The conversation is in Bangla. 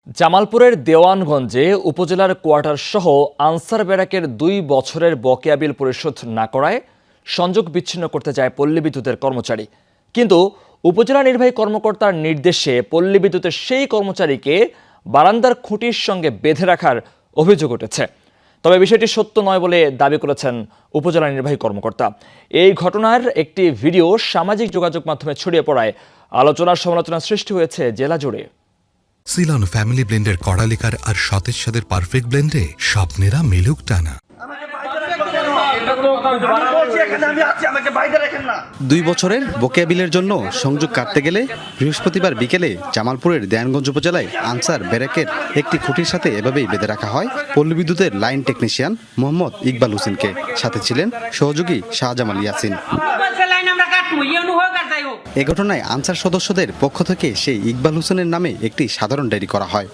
জামালপুরের দেওয়ানগঞ্জে উপজেলার কোয়ার্টার সহ আনসার ব্যারাকের ২ বছরের বকেয়া বিল পরিশোধ না করায় সংযোগ বিচ্ছিন্ন করতে যায় পল্লী বিদ্যুতের কর্মচারী। কিন্তু উপজেলা নির্বাহী কর্মকর্তার নির্দেশে পল্লী বিদ্যুতের সেই কর্মচারীকে বারান্দার খুঁটির সঙ্গে বেঁধে রাখার অভিযোগ উঠেছে। তবে বিষয়টি সত্য নয় বলে দাবি করেছেন উপজেলা নির্বাহী কর্মকর্তা। এই ঘটনার একটি ভিডিও সামাজিক যোগাযোগ মাধ্যমে ছড়িয়ে পড়ায় আলোচনার সমালোচনার সৃষ্টি হয়েছে জেলা জুড়ে। সিলন ফ্যামিলি ব্লেন্ডের কড়ালিকার আর সতেজ স্বাদের পারফেক্ট ব্লেন্ডে স্বপ্নেরা মিলুক টানা। ২ বছরের বকেয়া বিলের জন্য সংযোগ কাটতে গেলে বৃহস্পতিবার বিকেলে জামালপুরের দেওয়ানগঞ্জ উপজেলায় আনসার ব্যারাকের একটি খুঁটির সাথে এভাবেই বেঁধে রাখা হয় পল্লী বিদ্যুতের লাইন টেকনিশিয়ান মোহাম্মদ ইকবাল হোসেনকে। সাথে ছিলেন সহযোগী শাহজামাল ইয়াসিন। এ ঘটনায় আনসার সদস্যদের পক্ষ থেকে সেই ইকবাল হোসেনের নামে একটি সাধারণ ডায়েরি করা হয়।